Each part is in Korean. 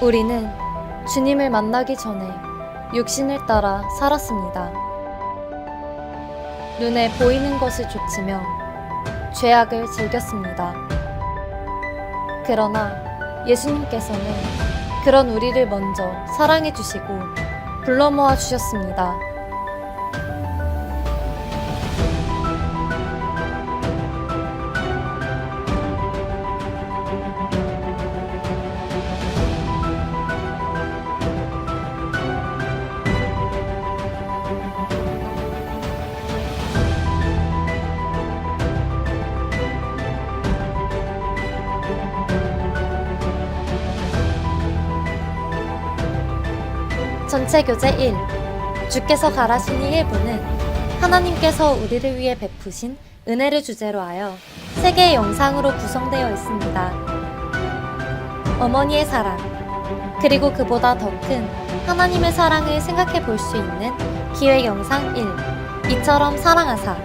우리는 주님을 만나기 전에 육신을 따라 살았습니다. 눈에 보이는 것을 좇으며 죄악을 즐겼습니다. 그러나 예수님께서는 그런 우리를 먼저 사랑해 주시고 불러 모아 주셨습니다. 전체 교재 1. 주께서 가라시니 1부는 하나님께서 우리를 위해 베푸신 은혜를 주제로 하여 3개의 영상으로 구성되어 있습니다. 어머니의 사랑, 그리고 그보다 더 큰 하나님의 사랑을 생각해 볼 수 있는 기획 영상 1. 이처럼 사랑하사.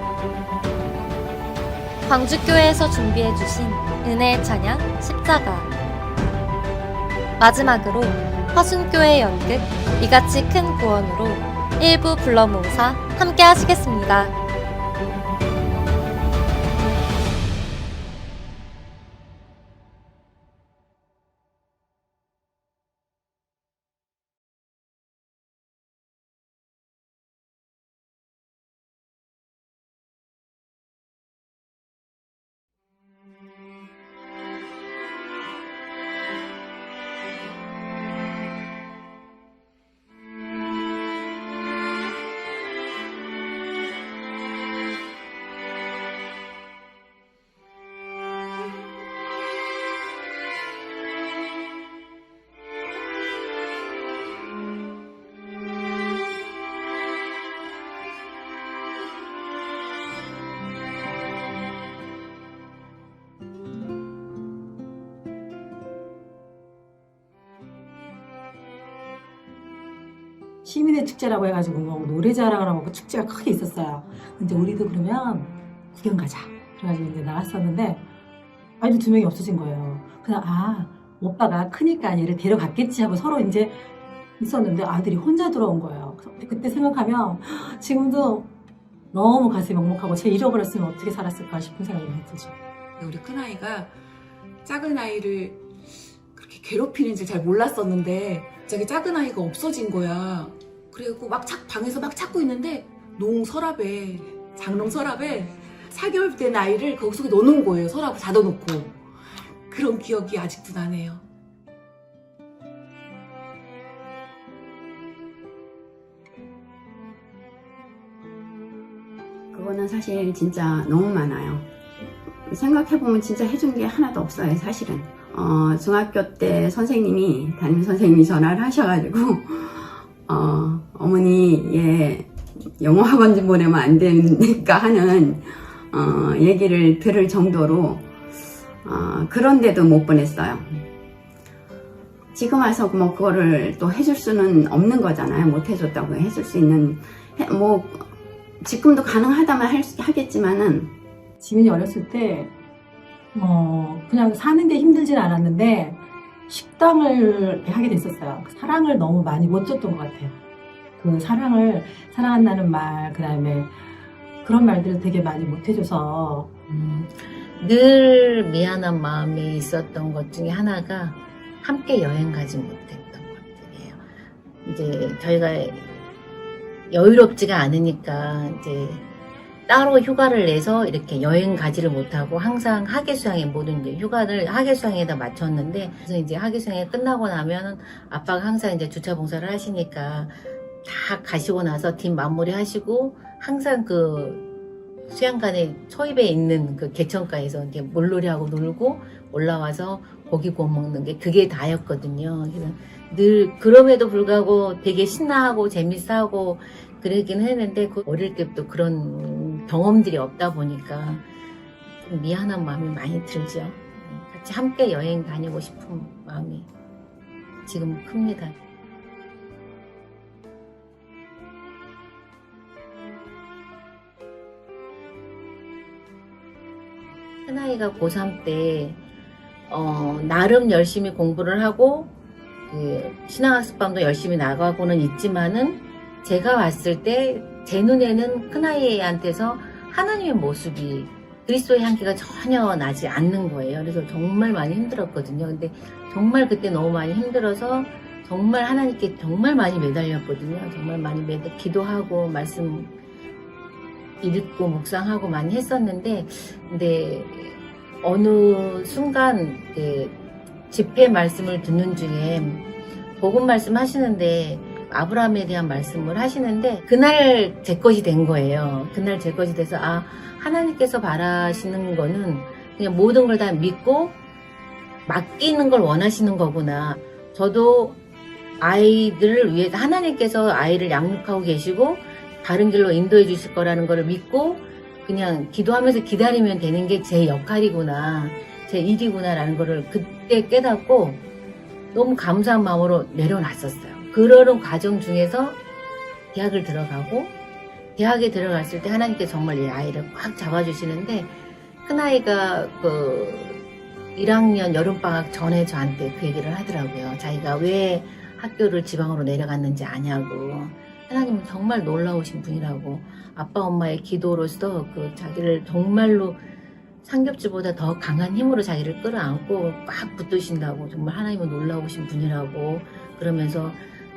광주교회에서 준비해 주신 은혜의 찬양 십자가. 마지막으로 화순교회 연극 이같이 큰 구원으로 1부 불러 모으사 함께 하시겠습니다. 시민의 축제라고 해가지고 뭐 노래 자랑을 하고 축제가 크게 있었어요. 근데 우리도 그러면 구경 가자. 그래가지고 이제 나갔었는데 아이들 2명이 없어진 거예요. 그냥 오빠가 크니까 얘를 데려갔겠지 하고 서로 이제 있었는데 아들이 혼자 들어온 거예요. 그래서 그때 생각하면 지금도 너무 가슴이 먹먹하고 쟤 잃어버렸으면 어떻게 살았을까 싶은 생각이 많이 들죠. 우리 큰아이가 작은 아이를 그렇게 괴롭히는지 잘 몰랐었는데 갑자기 작은 아이가 없어진 거야. 그래갖고 방에서 막 찾고 있는데 장롱 서랍에 4개월 된 아이를 거기 속에 넣어놓은 거예요. 서랍을 닫아놓고. 그런 기억이 아직도 나네요. 그거는 사실 진짜 너무 많아요. 생각해보면 진짜 해준 게 하나도 없어요, 사실은. 중학교 때 담임 선생님이 전화를 하셔가지고, 어머니, 얘 영어 학원 좀 보내면 안 되니까 하는, 얘기를 들을 정도로, 그런데도 못 보냈어요. 지금 와서 뭐 그거를 또 해줄 수는 없는 거잖아요. 못 해줬다고 해줄 수 있는, 지금도 가능하다면 하겠지만은, 지민이 어렸을 때 그냥 사는 게 힘들진 않았는데 식당을 하게 됐었어요. 사랑을 너무 많이 못 줬던 것 같아요. 그 사랑한다는 말, 그 다음에 그런 말들을 되게 많이 못 해줘서 늘 미안한 마음이 있었던 것 중에 하나가 함께 여행 가지 못했던 것들이에요. 이제 저희가 여유롭지가 않으니까 이제 따로 휴가를 내서 이렇게 여행 가지를 못하고 항상 하계수양에 모든 이제 휴가를 하계수양에다 맞췄는데, 그래서 이제 하계수양이 끝나고 나면 아빠가 항상 이제 주차 봉사를 하시니까 다 가시고 나서 팀 마무리 하시고 항상 그 수양관에 초입에 있는 그 개천가에서 이제 물놀이하고 놀고 올라와서 고기 구워 먹는 게 그게 다였거든요. 그래서 늘 그럼에도 불구하고 되게 신나하고 재밌어하고 그러긴 했는데 어릴 때부터 그런 경험들이 없다 보니까 좀 미안한 마음이 많이 들죠. 같이 함께 여행 다니고 싶은 마음이 지금 큽니다. 큰아이가 고3 때 나름 열심히 공부를 하고 그 신앙학습반도 열심히 나가고는 있지만은 제가 봤을 때 제 눈에는 큰아이한테서 하나님의 모습이 그리스도의 향기가 전혀 나지 않는 거예요. 그래서 정말 많이 힘들었거든요. 근데 정말 그때 너무 많이 힘들어서 정말 하나님께 정말 많이 매달렸거든요. 정말 많이 기도하고 말씀 읽고 묵상하고 많이 했었는데, 근데 어느 순간 그 집회 말씀을 듣는 중에 복음 말씀 하시는데 아브라함에 대한 말씀을 하시는데 그날 제 것이 된 거예요. 그날 제 것이 돼서 아, 하나님께서 바라시는 거는 그냥 모든 걸 다 믿고 맡기는 걸 원하시는 거구나. 저도 아이들을 위해서 하나님께서 아이를 양육하고 계시고 바른 길로 인도해 주실 거라는 걸 믿고 그냥 기도하면서 기다리면 되는 게 제 역할이구나, 제 일이구나라는 거를 그때 깨닫고 너무 감사한 마음으로 내려놨었어요. 그러는 과정 중에서 대학을 들어가고, 대학에 들어갔을 때 하나님께서 정말 이 아이를 꽉 잡아주시는데, 큰아이가 그 1학년 여름방학 전에 저한테 그 얘기를 하더라고요. 자기가 왜 학교를 지방으로 내려갔는지 아냐고. 하나님은 정말 놀라우신 분이라고, 아빠 엄마의 기도로서 그 자기를 정말로 삼겹살보다 더 강한 힘으로 자기를 끌어안고 꽉 붙드신다고, 정말 하나님은 놀라우신 분이라고 그러면서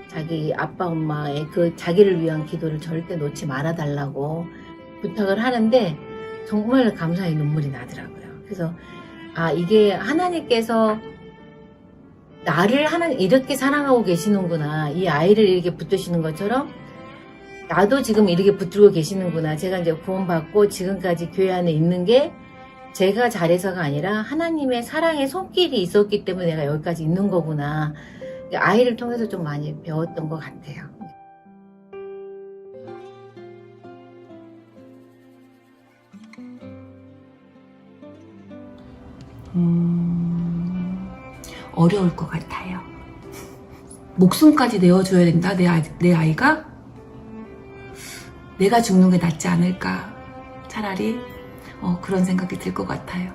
자기 아빠 엄마의 그 자기를 위한 기도를 절대 놓지 말아달라고 부탁을 하는데 정말 감사의 눈물이 나더라고요. 그래서 아, 이게 하나님께서 나를 이렇게 사랑하고 계시는구나, 이 아이를 이렇게 붙드시는 것처럼 나도 지금 이렇게 붙들고 계시는구나. 제가 이제 구원받고 지금까지 교회 안에 있는 게 제가 잘해서가 아니라 하나님의 사랑의 손길이 있었기 때문에 내가 여기까지 있는 거구나. 아이를 통해서 좀 많이 배웠던 것 같아요. 어려울 것 같아요. 목숨까지 내어줘야 된다, 내 아이가? 내가 죽는 게 낫지 않을까, 차라리. 그런 생각이 들 것 같아요.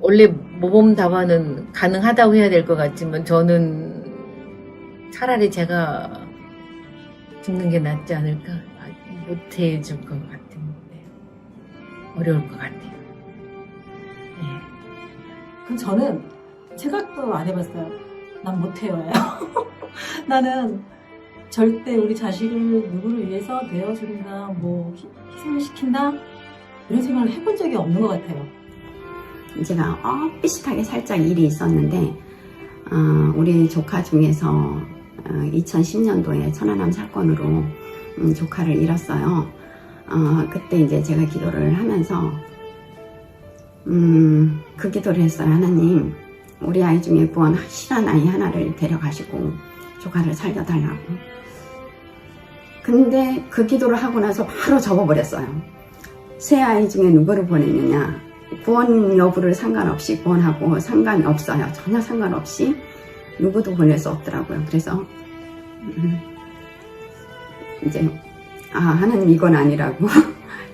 원래 모범 답안은 가능하다고 해야 될 것 같지만 저는 차라리 제가 죽는 게 낫지 않을까. 못해 줄 것 같은데 어려울 것 같아요. 네. 그럼 저는 생각도 안 해봤어요. 난 못해요예요. 나는 절대 우리 자식을 누구를 위해서 내어준다, 뭐 희생을 시킨다, 이런 생각을 해본 적이 없는 것 같아요. 제가 비슷하게 살짝 일이 있었는데, 우리 조카 중에서 2010년도에 천안함 사건으로 조카를 잃었어요. 그때 이제 제가 기도를 하면서 그 기도를 했어요. 하나님, 우리 아이 중에 구원 실한 아이 하나를 데려가시고 조카를 살려달라고. 근데 그 기도를 하고 나서 바로 접어버렸어요. 세 아이 중에 누구를 보냈느냐, 구원 여부를 상관없이, 구원하고 상관이 없어요. 전혀 상관없이 누구도 보낼 수 없더라고요. 그래서 이제 하나님 이건 아니라고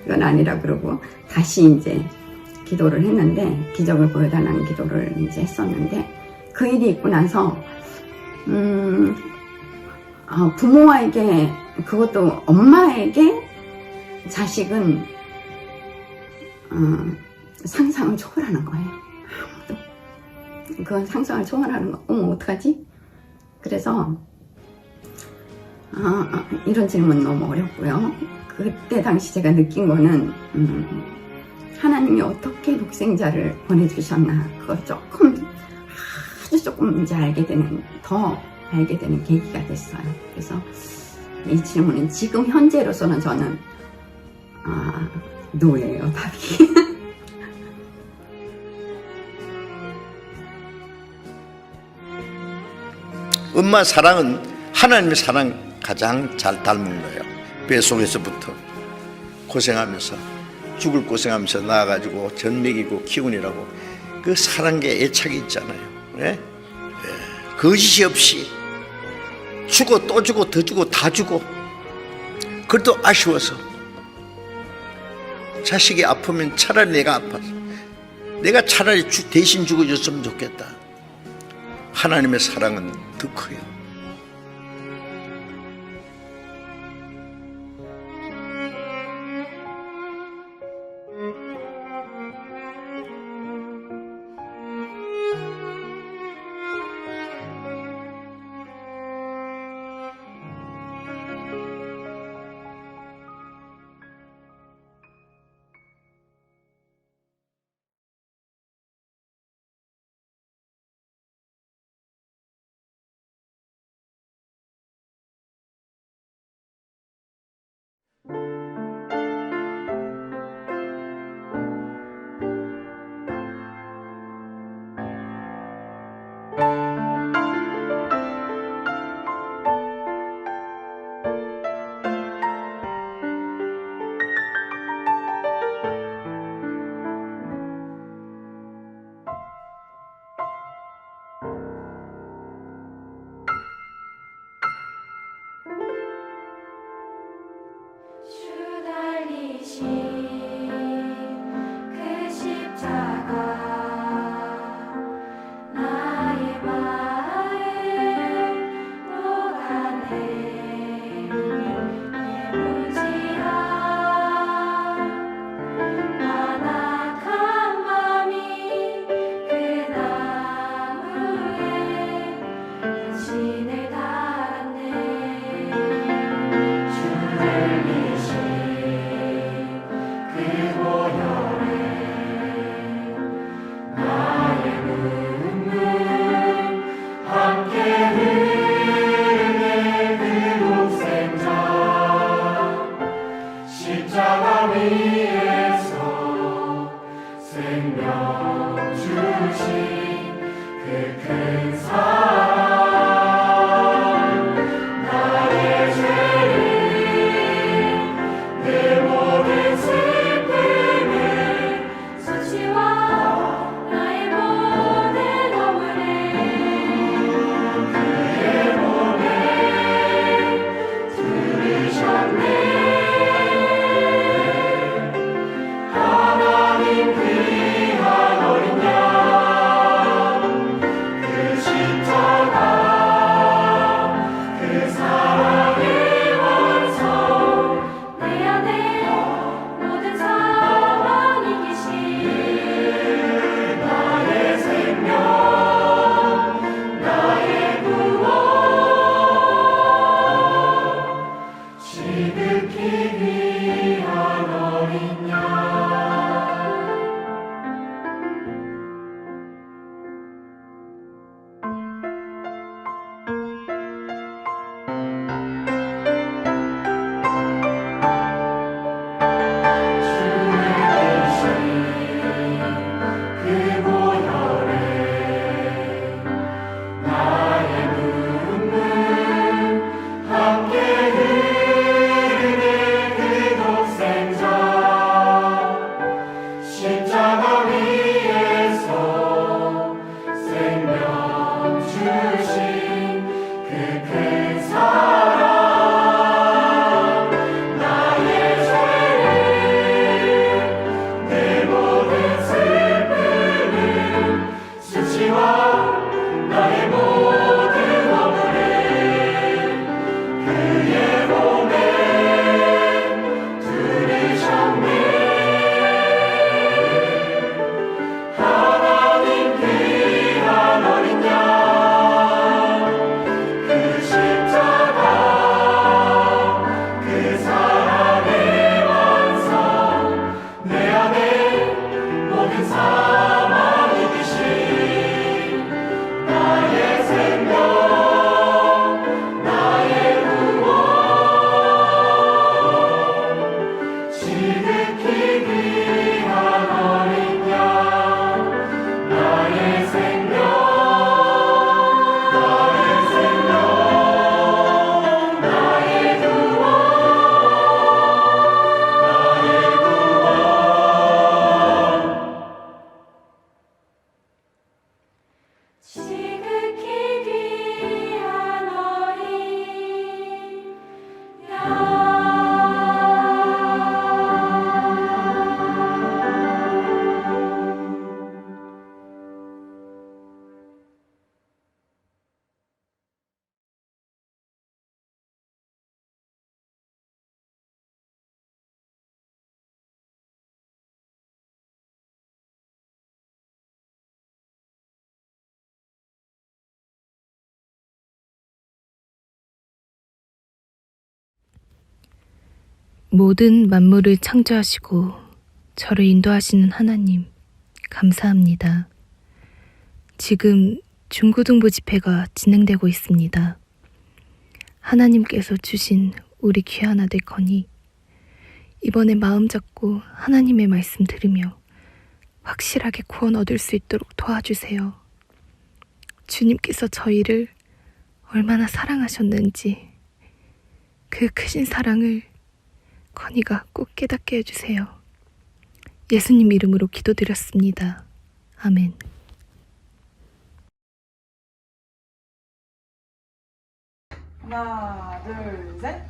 이건 아니라 그러고 다시 이제 기도를 했는데, 기적을 보여달라는 기도를 이제 했었는데, 그 일이 있고 나서 부모에게, 그것도 엄마에게 자식은 상상을 초월하는 거예요. 아무도. 그건 상상을 초월하는 거. 어머, 어떡하지? 그래서 이런 질문 너무 어렵고요. 그때 당시 제가 느낀 거는 하나님이 어떻게 독생자를 보내주셨나, 그걸 아주 조금 이제 더 알게 되는 계기가 됐어요. 그래서 이 질문은 지금 현재로서는 저는 노예예요, 답이. 엄마 사랑은 하나님의 사랑 가장 잘 닮은 거예요. 뱃속에서부터 고생하면서, 죽을 고생하면서 나와가지고 전 먹이고 키우느라고 그 사랑의 애착이 있잖아요. 네? 거짓이 없이 주고 또 주고 더 주고 다 주고, 그래도 아쉬워서 자식이 아프면 차라리 내가 아파서 내가 차라리 대신 죽어줬으면 좋겠다. 하나님의 사랑은 더 커요. 주 달리신 그 십자가 나의 마음 녹아내 무지한 완악한 맘이 그 나무에 당신을 달았네. 주 들리신 그 보혈에 나의 눈물 함께 흐르네. 그 독생자 십자가 위에서 생명 주신 그 큰 사랑 나의 죄를 내 모든 슬픔을 수치와 나의 모든 허물을 그의 몸에 들으셨네. 하나님 귀한 어린 양 그 십자가 그 사랑의 완성 내 안에 모든 사랑 이기신 나의 생명 나의 구원 지극히 귀한 어린 양. 그 보혈에 나의 눈물 함께 흐르네. 그 모든 만물을 창조하시고 저를 인도하시는 하나님, 감사합니다. 지금 중고등부 집회가 진행되고 있습니다. 하나님께서 주신 우리 귀한 아들 건이 이번에 마음 잡고 하나님의 말씀 들으며 확실하게 구원 얻을 수 있도록 도와주세요. 주님께서 저희를 얼마나 사랑하셨는지 그 크신 사랑을 건이가 꼭 깨닫게 해주세요. 예수님 이름으로 기도드렸습니다. 아멘. 하나, 둘, 셋.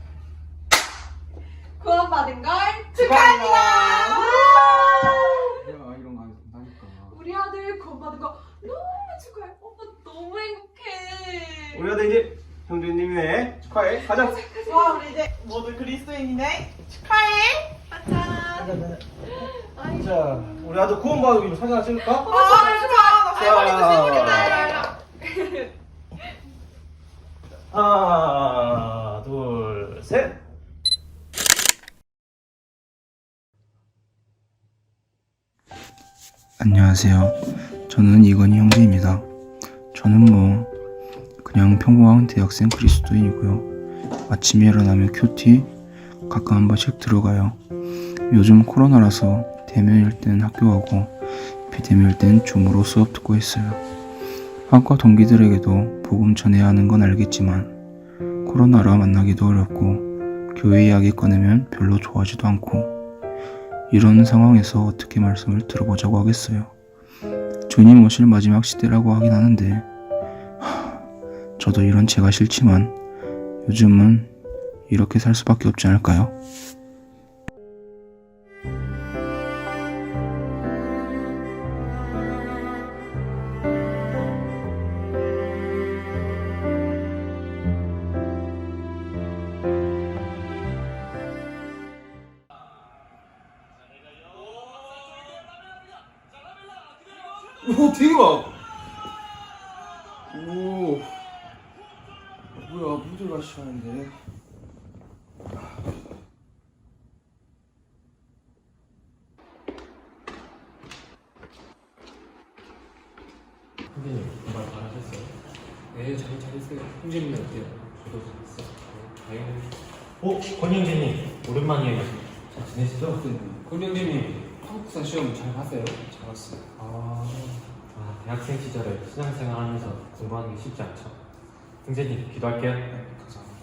구원받은 걸 축하합니다. 이런 거 한다니까. 우리 아들 구원받은 거 너무 축하해. 오빠 너무 행복해. 우리 아들 이제 형제님이네. 축하해. 가자. 와, 우리 이제 모두 그리스도인이네. 축하해. 짠. 자, 우리 아들 구원받은 김에 사진 하나 찍을까? 좋아. 자, 하나, 둘, 셋. 안녕하세요. 저는 이건희 형제입니다. 저는 그냥 평범한 대학생 그리스도인이고요. 아침에 일어나면 큐티, 가끔 한 번씩 들어가요. 요즘 코로나라서 대면일 때는 학교 가고 비대면일 때는 줌으로 수업 듣고 있어요. 학과 동기들에게도 복음 전해야 하는 건 알겠지만 코로나라 만나기도 어렵고 교회 이야기 꺼내면 별로 좋아하지도 않고 이런 상황에서 어떻게 말씀을 들어보자고 하겠어요. 주님 오실 마지막 시대라고 하긴 하는데 저도 이런 제가 싫지만 요즘은 이렇게 살 수밖에 없지 않을까요? 오, 되게 막. 오. 뭐야, 무들 마시는데. 선생님, 정말 잘하셨어요? 네, 잘했어요. 형제님은 어때요? 저도 잘했어요. 다행이네요. 권 형제님, 오랜만이에요. 잘 지내시죠? 권 형제님, 한국사 시험 잘 봤어요? 잘 봤어요. 대학생 시절에 신앙생활 하면서 공부하는 게 쉽지 않죠. 형제님, 기도할게요. 네, 감사합니다.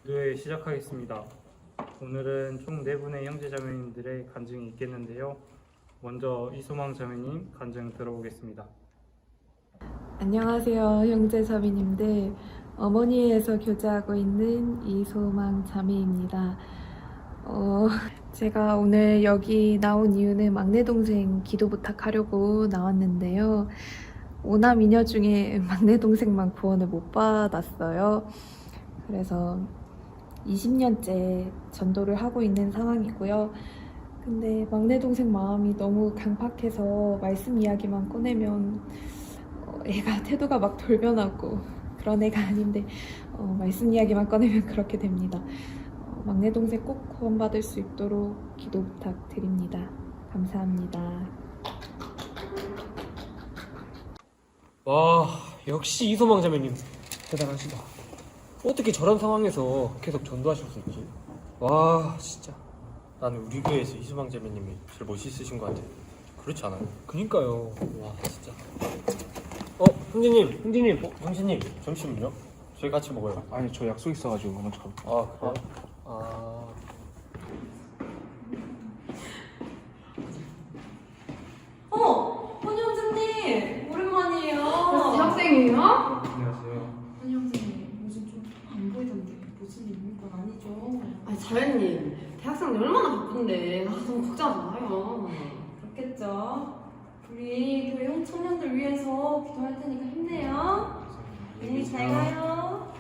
기도회 시작하겠습니다. 오늘은 총 4분의 형제자매님들의 간증이 있겠는데요. 먼저 이소망 자매님 간증 들어보겠습니다. 안녕하세요, 형제자매님들. 어머니에서 교제하고 있는 이소망 자매입니다. 제가 오늘 여기 나온 이유는 막내 동생 기도 부탁하려고 나왔는데요. 5남 2녀 중에 막내 동생만 구원을 못 받았어요. 그래서 20년째 전도를 하고 있는 상황이고요. 근데 막내 동생 마음이 너무 강팍해서 말씀 이야기만 꺼내면 애가 태도가 막 돌변하고 그런 애가 아닌데 말씀 이야기만 꺼내면 그렇게 됩니다. 막내 동생 꼭 구원받을 수 있도록 기도 부탁드립니다. 감사합니다. 와, 역시 이소망 자매님 대단하시다. 어떻게 저런 상황에서 계속 전도하실 수 있지? 와, 진짜 나는 우리 교회에서 이소망 자매님이 제일 멋있으신 것 같아요. 그렇지 않아요? 그니까요. 와, 진짜. 형제님, 형제님, 점심은요? 저희 같이 먹어요. 아니, 저 약속 있어가지고 먼저 가볼게요. 그래요? 헌 형제님 오랜만이에요. 학생이에요? 안녕하세요. 헌 형제님 요즘 좀 안 보이던데 무슨 일 있는 건 아니죠? 아니, 자연님. 대학생들 얼마나 바쁜데. 너무 걱정하지 마요. 그렇겠죠. 우리 교회 형 청년들 위해서 기도할 테니까 힘내요. 안녕히 잘 가요.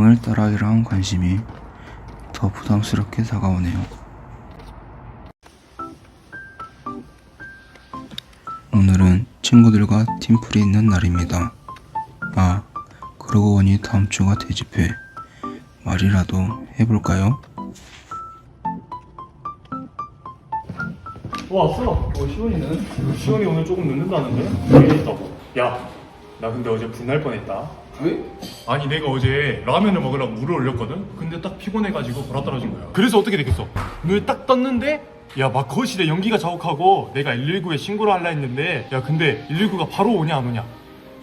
오늘따라 이러한 관심이 더 부담스럽게 다가오네요. 오늘은 친구들과 팀플이 있는 날입니다. 아, 그러고 보니 다음 주가 대집회. 말이라도 해볼까요? 왔어. 시원이는? 시원이 오늘 조금 늦는다는데? 왜 있다고? 야, 나 근데 어제 분날 뻔했다. 왜? 아니 내가 어제 라면을 먹으려고 물을 올렸거든? 근데 딱 피곤해가지고 돌아 떨어진 거야. 그래서 어떻게 됐겠어? 눈을 딱 떴는데 야 막 거실에 연기가 자욱하고 내가 119에 신고를 하려 했는데 야 근데 119가 바로 오냐 안 오냐?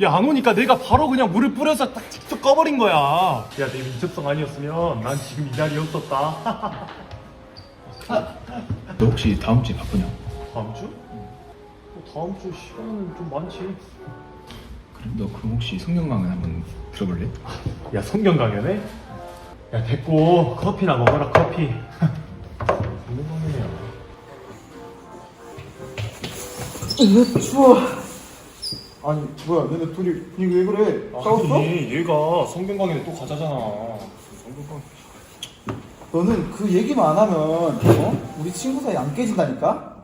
야 안 오니까 내가 바로 그냥 물을 뿌려서 딱 직접 꺼버린 거야. 야 내 민첩성 아니었으면 난 지금 이 자리에 없었다. 너 혹시 다음 주에 바쁘냐? 다음 주? 다음 주 시간은 좀 많지. 그래? 너 그럼 혹시 성경 강연 한번 들어볼래? 야 성경 강연해? 야 됐고 커피나 먹어라 커피. 성경 강연이야. 추워. 아니 뭐야 너네 둘이 왜 그래? 싸웠어? 아니 얘가 성경 강연에 또 가자잖아. 성경 강연. 너는 그 얘기만 안 하면 어? 우리 친구 사이 안 깨진다니까?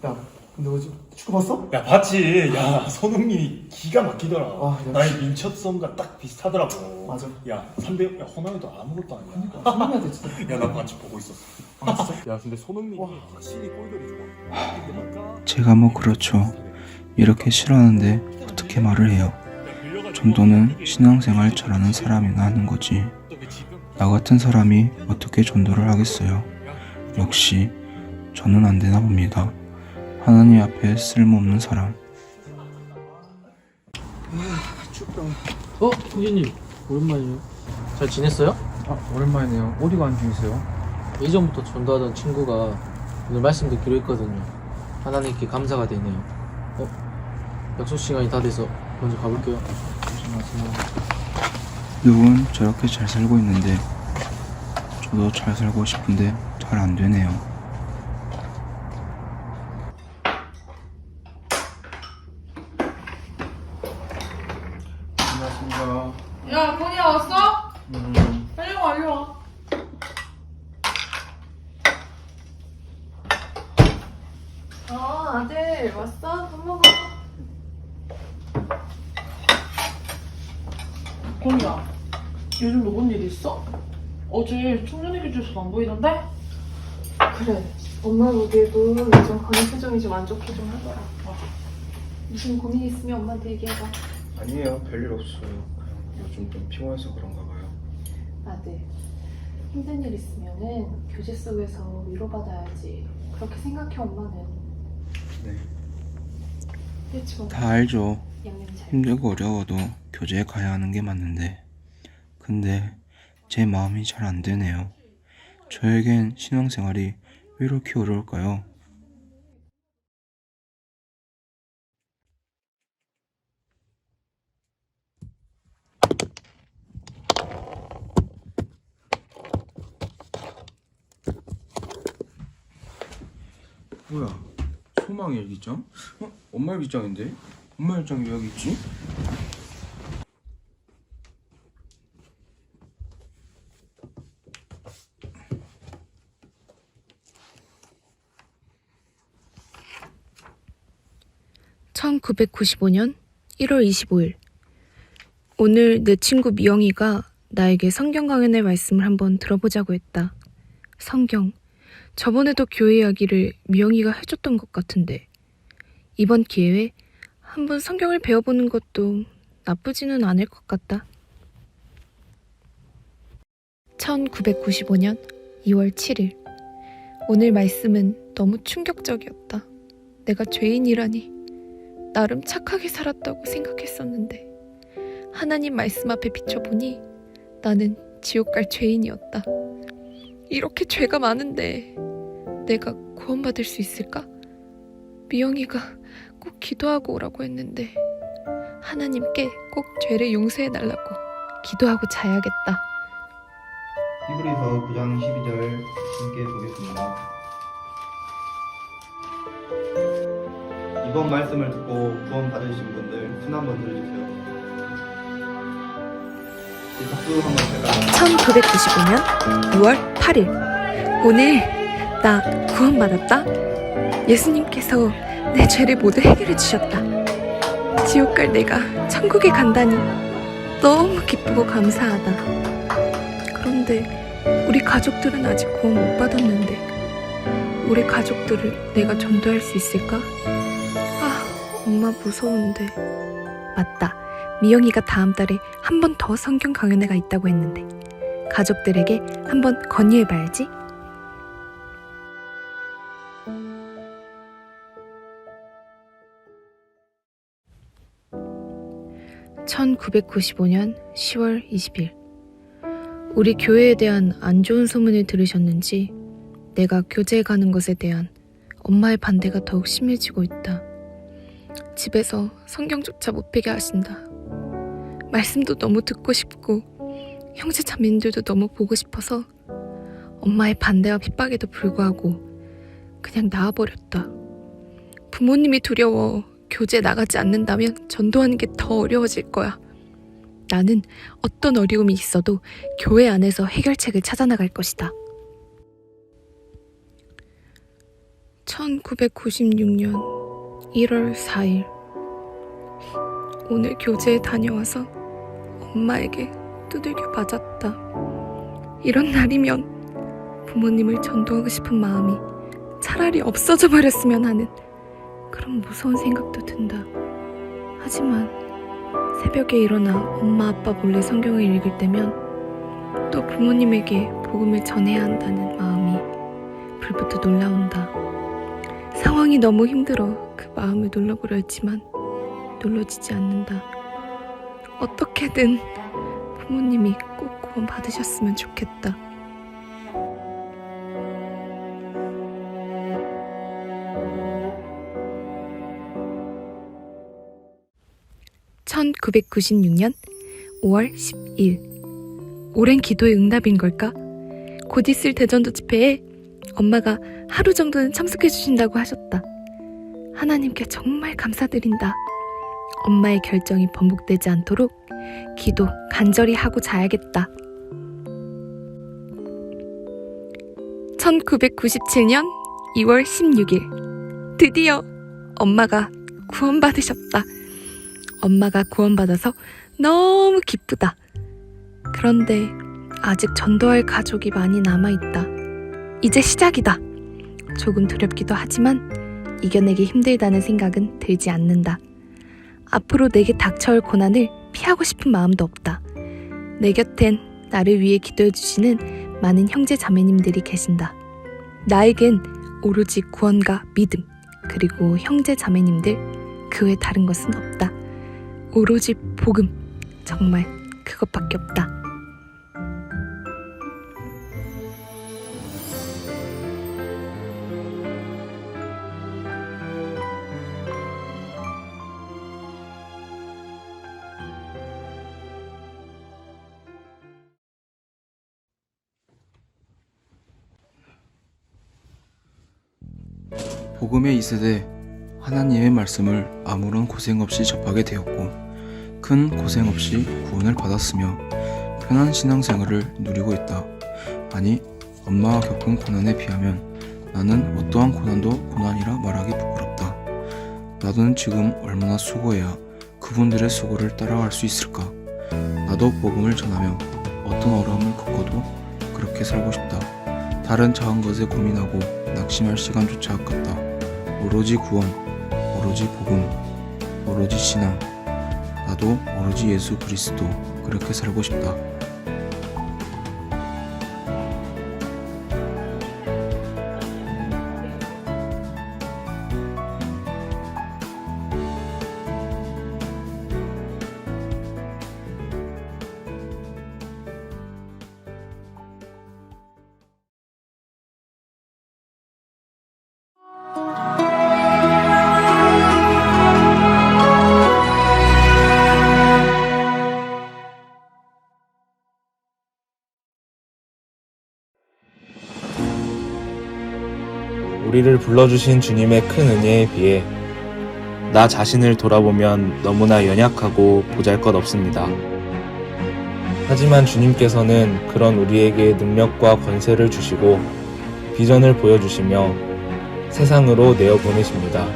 야 근데 어제 축구 봤어? 야 봤지. 야 손흥민이 기가 막히더라. 아, 역시. 나의 민첩성과 딱 비슷하더라고. 맞아. 야 3대 야 호나우도 아무것도 아니야. 그러니까 손흥민한테 진짜. 야 나 같이 보고 있었어. 아 진짜? 야 근데 손흥민이 확실히 골결이 좋아. 제가 뭐 그렇죠. 이렇게 싫어하는데 어떻게 말을 해요. 전도는 신앙생활 잘하는 사람이나 하는 거지. 나 같은 사람이 어떻게 전도를 하겠어요. 역시 저는 안 되나 봅니다. 하나님 앞에 쓸모없는 사람. 형제님 오랜만이에요. 잘 지냈어요? 아 오랜만이네요. 어디 간 중이세요? 예전부터 전도하던 친구가 오늘 말씀 듣기로 했거든요. 하나님께 감사가 되네요. 약속 시간이 다 돼서 먼저 가볼게요. 조심하세요. 누군 저렇게 잘 살고 있는데 저도 잘 살고 싶은데 잘 안 되네요. 고맙습니다. 야, 건이야 왔어? 빨리 와, 빨리 와. 아들 왔어? 밥 먹어. 건이야, 요즘 너 뭔 일 있어? 어제 청년회교에서 안 보이던데? 그래. 엄마 보기에도 요즘 건이 표정이 좀 안 좋게 좀 하더라. 무슨 고민 있으면 엄마한테 얘기해봐. 아니에요. 별일 없어요. 그냥 요즘 좀 피곤해서 그런가 봐요. 아들, 힘든 일 있으면은 교제 속에서 위로받아야지. 그렇게 생각해 엄마는. 네. 그렇지 뭐. 다 알죠. 양념 잘. 힘들고 어려워도 교제에 가야 하는 게 맞는데 근데 제 마음이 잘 안 되네요. 저에겐 신앙생활이 왜 이렇게 어려울까요? 뭐야? 소망의 일기장? 엄마 일기장인데? 엄마 일기장이 왜 여기 있지? (1995년 1월 25일) 오늘 내 친구 미영이가 나에게 성경 강연의 말씀을 한번 들어보자고 했다. 성경. 저번에도 교회 이야기를 미영이가 해줬던 것 같은데 이번 기회에 한번 성경을 배워보는 것도 나쁘지는 않을 것 같다. 1995년 2월 7일 오늘 말씀은 너무 충격적이었다. 내가 죄인이라니 나름 착하게 살았다고 생각했었는데 하나님 말씀 앞에 비춰보니 나는 지옥 갈 죄인이었다. 이렇게 죄가 많은데 내가 구원받을 수 있을까? 미영이가 꼭 기도하고 오라고 했는데 하나님께 꼭 죄를 용서해달라고 기도하고 자야겠다. 히브리서 9장 12절 함께 보겠습니다. 이번 말씀을 듣고 구원 받으신 분들 손 한번 들어주세요. 1995년 6월 8일. 오늘 나 구원받았다. 예수님께서 내 죄를 모두 해결해 주셨다. 지옥 갈 내가 천국에 간다니 너무 기쁘고 감사하다. 그런데 우리 가족들은 아직 구원 못 받았는데 우리 가족들을 내가 전도할 수 있을까? 아, 엄마 무서운데. 맞다. 미영이가 다음 달에 한 번 더 성경 강연회가 있다고 했는데 가족들에게 한번 건의해봐야지. (1995년 10월 20일) 우리 교회에 대한 안 좋은 소문을 들으셨는지 내가 교제에 가는 것에 대한 엄마의 반대가 더욱 심해지고 있다. 집에서 성경조차 못 펴게 하신다. 말씀도 너무 듣고 싶고 형제 자매님들도 너무 보고 싶어서 엄마의 반대와 핍박에도 불구하고 그냥 나와버렸다. 부모님이 두려워 교제에 나가지 않는다면 전도하는 게 더 어려워질 거야. 나는 어떤 어려움이 있어도 교회 안에서 해결책을 찾아나갈 것이다. 1996년 1월 4일 오늘 교제에 다녀와서 엄마에게 두들겨 맞았다. 이런 날이면 부모님을 전도하고 싶은 마음이 차라리 없어져 버렸으면 하는 그런 무서운 생각도 든다. 하지만 새벽에 일어나 엄마 아빠 몰래 성경을 읽을 때면 또 부모님에게 복음을 전해야 한다는 마음이 불붙어 놀라운다. 상황이 너무 힘들어 그 마음을 눌러보려 했지만 눌러지지 않는다. 어떻게든 부모님이 꼭 구원 받으셨으면 좋겠다. (1996년 5월 10일) 오랜 기도의 응답인 걸까? 곧 있을 대전도 집회에 엄마가 하루 정도는 참석해 주신다고 하셨다. 하나님께 정말 감사드린다. 엄마의 결정이 번복되지 않도록 기도 간절히 하고 자야겠다. 1997년 2월 16일 드디어 엄마가 구원받으셨다. 엄마가 구원받아서 너무 기쁘다. 그런데 아직 전도할 가족이 많이 남아있다. 이제 시작이다. 조금 두렵기도 하지만 이겨내기 힘들다는 생각은 들지 않는다. 앞으로 내게 닥쳐올 고난을 피하고 싶은 마음도 없다. 내 곁엔 나를 위해 기도해 주시는 많은 형제 자매님들이 계신다. 나에겐 오로지 구원과 믿음, 그리고 형제 자매님들, 그 외 다른 것은 없다. 오로지 복음, 정말 그것밖에 없다. 복음의 2세대 하나님의 말씀을 아무런 고생 없이 접하게 되었고 큰 고생 없이 구원을 받았으며 편한 신앙생활을 누리고 있다. 아니, 엄마가 겪은 고난에 비하면 나는 어떠한 고난도 고난이라 말하기 부끄럽다. 나는 지금 얼마나 수고해야 그분들의 수고를 따라갈 수 있을까? 나도 복음을 전하며 어떤 어려움을 겪어도 그렇게 살고 싶다. 다른 작은 것에 고민하고 낙심할 시간조차 아깝다. 오로지 구원, 오로지 복음, 오로지 신앙. 나도 오로지 예수 그리스도 그렇게 살고 싶다. 우리를 불러주신 주님의 큰 은혜에 비해 나 자신을 돌아보면 너무나 연약하고 보잘것없습니다. 하지만 주님께서는 그런 우리에게 능력과 권세를 주시고 비전을 보여주시며 세상으로 내어보내십니다.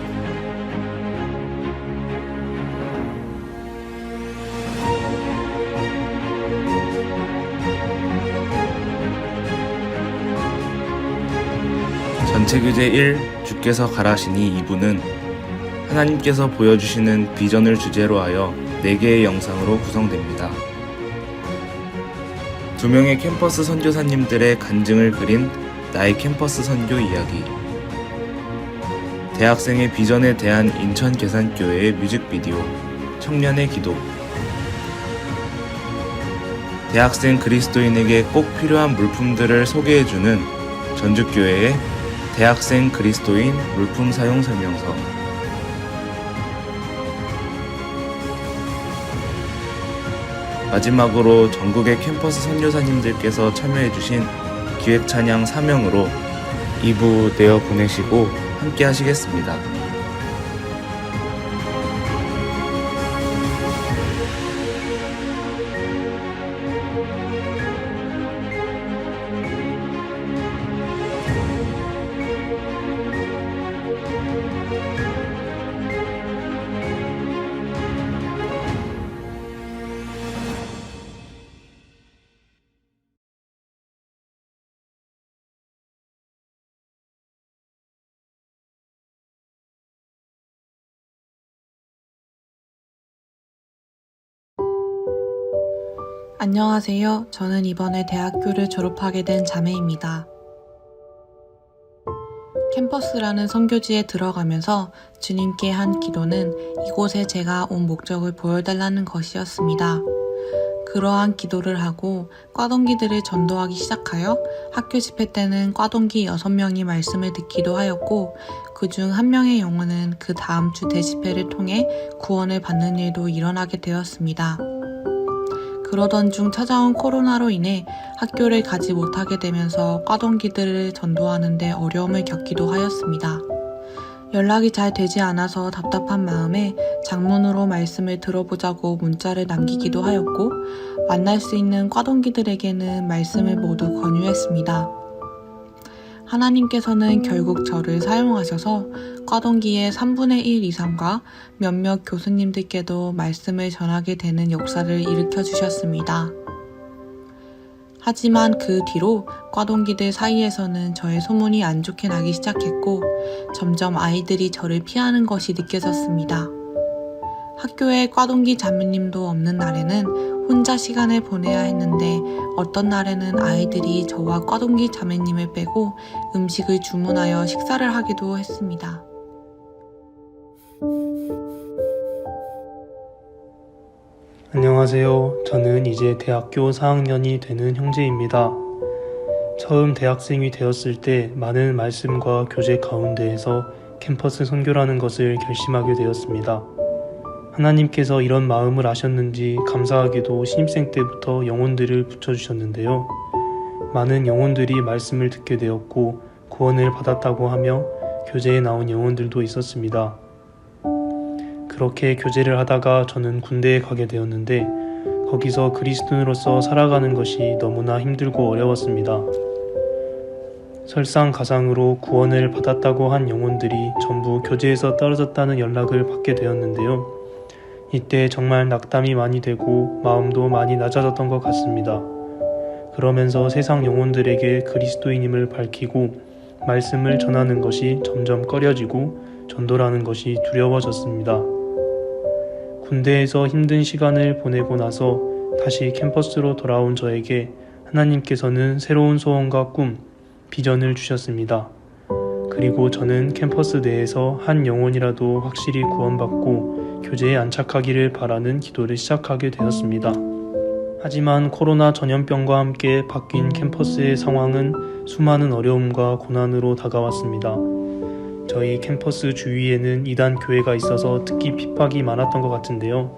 전체교재 1 주께서 가라시니 2부는 하나님께서 보여주시는 비전을 주제로 하여 4개의 영상으로 구성됩니다. 2명의 캠퍼스 선교사님들의 간증을 그린 나의 캠퍼스 선교 이야기, 대학생의 비전에 대한 인천계산교회의 뮤직비디오 청년의 기도, 대학생 그리스도인에게 꼭 필요한 물품들을 소개해주는 전주교회의 대학생 그리스도인 물품 사용 설명서, 마지막으로 전국의 캠퍼스 선교사님들께서 참여해주신 기획찬양 사명으로 2부 내어 보내시고 함께 하시겠습니다. 안녕하세요. 저는 이번에 대학교를 졸업하게 된 자매입니다. 캠퍼스라는 선교지에 들어가면서 주님께 한 기도는 이곳에 제가 온 목적을 보여달라는 것이었습니다. 그러한 기도를 하고 과동기들을 전도하기 시작하여 학교 집회 때는 과동기 6명이 말씀을 듣기도 하였고 그중 1명의 영혼은 그 다음 주 대집회를 통해 구원을 받는 일도 일어나게 되었습니다. 그러던 중 찾아온 코로나로 인해 학교를 가지 못하게 되면서 과동기들을 전도하는 데 어려움을 겪기도 하였습니다. 연락이 잘 되지 않아서 답답한 마음에 장문으로 말씀을 들어보자고 문자를 남기기도 하였고 만날 수 있는 과동기들에게는 말씀을 모두 권유했습니다. 하나님께서는 결국 저를 사용하셔서 과동기의 3분의 1 이상과 몇몇 교수님들께도 말씀을 전하게 되는 역사를 일으켜 주셨습니다. 하지만 그 뒤로 과동기들 사이에서는 저의 소문이 안 좋게 나기 시작했고 점점 아이들이 저를 피하는 것이 느껴졌습니다. 학교에 과동기 자매님도 없는 날에는 혼자 시간을 보내야 했는데 어떤 날에는 아이들이 저와 과동기 자매님을 빼고 음식을 주문하여 식사를 하기도 했습니다. 안녕하세요. 저는 이제 대학교 4학년이 되는 형제입니다. 처음 대학생이 되었을 때 많은 말씀과 교제 가운데에서 캠퍼스 선교라는 것을 결심하게 되었습니다. 하나님께서 이런 마음을 아셨는지 감사하게도 신입생 때부터 영혼들을 붙여주셨는데요. 많은 영혼들이 말씀을 듣게 되었고 구원을 받았다고 하며 교제에 나온 영혼들도 있었습니다. 그렇게 교제를 하다가 저는 군대에 가게 되었는데 거기서 그리스도인으로서 살아가는 것이 너무나 힘들고 어려웠습니다. 설상가상으로 구원을 받았다고 한 영혼들이 전부 교제에서 떨어졌다는 연락을 받게 되었는데요. 이때 정말 낙담이 많이 되고 마음도 많이 낮아졌던 것 같습니다. 그러면서 세상 영혼들에게 그리스도인임을 밝히고 말씀을 전하는 것이 점점 꺼려지고 전도라는 것이 두려워졌습니다. 군대에서 힘든 시간을 보내고 나서 다시 캠퍼스로 돌아온 저에게 하나님께서는 새로운 소원과 꿈, 비전을 주셨습니다. 그리고 저는 캠퍼스 내에서 한 영혼이라도 확실히 구원받고 교제에 안착하기를 바라는 기도를 시작하게 되었습니다. 하지만 코로나 전염병과 함께 바뀐 캠퍼스의 상황은 수많은 어려움과 고난으로 다가왔습니다. 저희 캠퍼스 주위에는 이단 교회가 있어서 특히 핍박이 많았던 것 같은데요.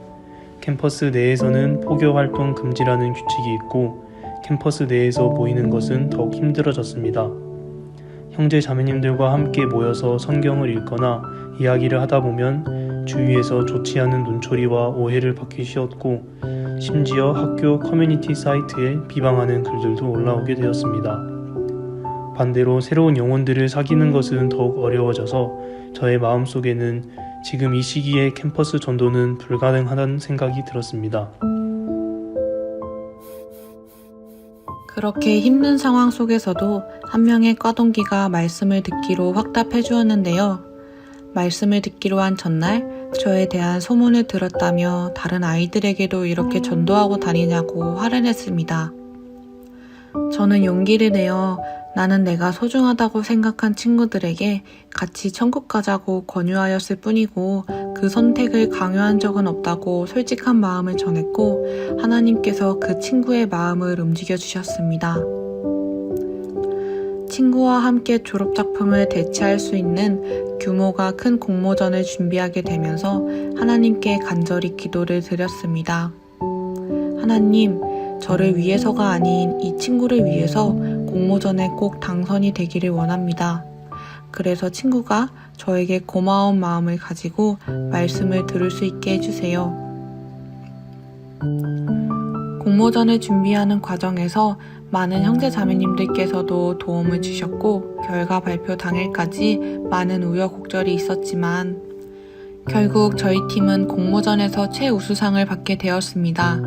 캠퍼스 내에서는 포교 활동 금지라는 규칙이 있고 캠퍼스 내에서 모이는 것은 더욱 힘들어졌습니다. 형제 자매님들과 함께 모여서 성경을 읽거나 이야기를 하다 보면 주위에서 좋지 않은 눈초리와 오해를 받기 쉬웠고 심지어 학교 커뮤니티 사이트에 비방하는 글들도 올라오게 되었습니다. 반대로 새로운 영혼들을 사귀는 것은 더욱 어려워져서 저의 마음속에는 지금 이 시기에 캠퍼스 전도는 불가능하다는 생각이 들었습니다. 그렇게 힘든 상황 속에서도 한 명의 과동기가 말씀을 듣기로 확답해 주었는데요. 말씀을 듣기로 한 전날 저에 대한 소문을 들었다며 다른 아이들에게도 이렇게 전도하고 다니냐고 화를 냈습니다. 저는 용기를 내어 나는 내가 소중하다고 생각한 친구들에게 같이 천국 가자고 권유하였을 뿐이고 그 선택을 강요한 적은 없다고 솔직한 마음을 전했고 하나님께서 그 친구의 마음을 움직여 주셨습니다. 친구와 함께 졸업작품을 대체할 수 있는 규모가 큰 공모전을 준비하게 되면서 하나님께 간절히 기도를 드렸습니다. 하나님, 저를 위해서가 아닌 이 친구를 위해서 공모전에 꼭 당선이 되기를 원합니다. 그래서 친구가 저에게 고마운 마음을 가지고 말씀을 들을 수 있게 해주세요. 공모전을 준비하는 과정에서 많은 형제 자매님들께서도 도움을 주셨고 결과 발표 당일까지 많은 우여곡절이 있었지만 결국 저희 팀은 공모전에서 최우수상을 받게 되었습니다.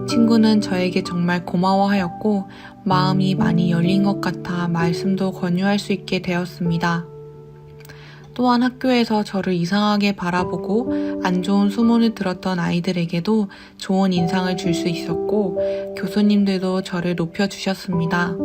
친구는 저에게 정말 고마워하였고 마음이 많이 열린 것 같아 말씀도 권유할 수 있게 되었습니다. 또한 학교에서 저를 이상하게 바라보고 안 좋은 소문을 들었던 아이들에게도 좋은 인상을 줄 수 있었고 교수님들도 저를 높여주셨습니다.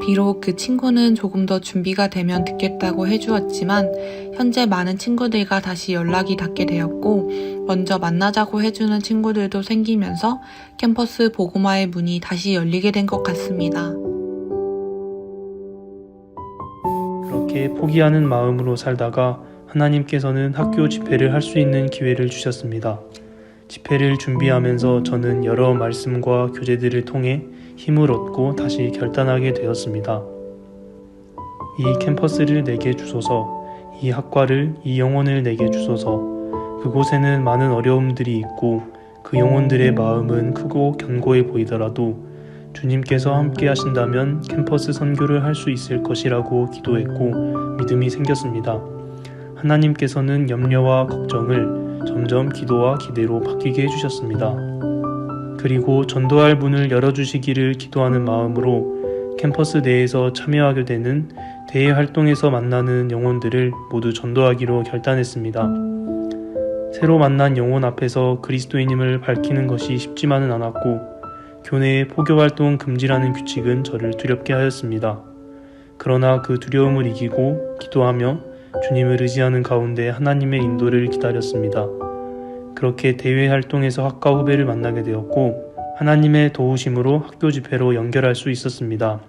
비록 그 친구는 조금 더 준비가 되면 듣겠다고 해주었지만 현재 많은 친구들과 다시 연락이 닿게 되었고 먼저 만나자고 해주는 친구들도 생기면서 캠퍼스 복음화의 문이 다시 열리게 된 것 같습니다. 그렇게 포기하는 마음으로 살다가 하나님께서는 학교 집회를 할 수 있는 기회를 주셨습니다. 집회를 준비하면서 저는 여러 말씀과 교제들을 통해 힘을 얻고 다시 결단하게 되었습니다. 이 캠퍼스를 내게 주소서, 이 학과를, 이 영혼을 내게 주소서. 그곳에는 많은 어려움들이 있고 그 영혼들의 마음은 크고 견고해 보이더라도 주님께서 함께 하신다면 캠퍼스 선교를 할 수 있을 것이라고 기도했고 믿음이 생겼습니다. 하나님께서는 염려와 걱정을 점점 기도와 기대로 바뀌게 해주셨습니다. 그리고 전도할 문을 열어주시기를 기도하는 마음으로 캠퍼스 내에서 참여하게 되는 대회 활동에서 만나는 영혼들을 모두 전도하기로 결단했습니다. 새로 만난 영혼 앞에서 그리스도인임을 밝히는 것이 쉽지만은 않았고 교내의 포교활동 금지라는 규칙은 저를 두렵게 하였습니다. 그러나 그 두려움을 이기고 기도하며 주님을 의지하는 가운데 하나님의 인도를 기다렸습니다. 그렇게 대외 활동에서 학과 후배를 만나게 되었고 하나님의 도우심으로 학교 집회로 연결할 수 있었습니다.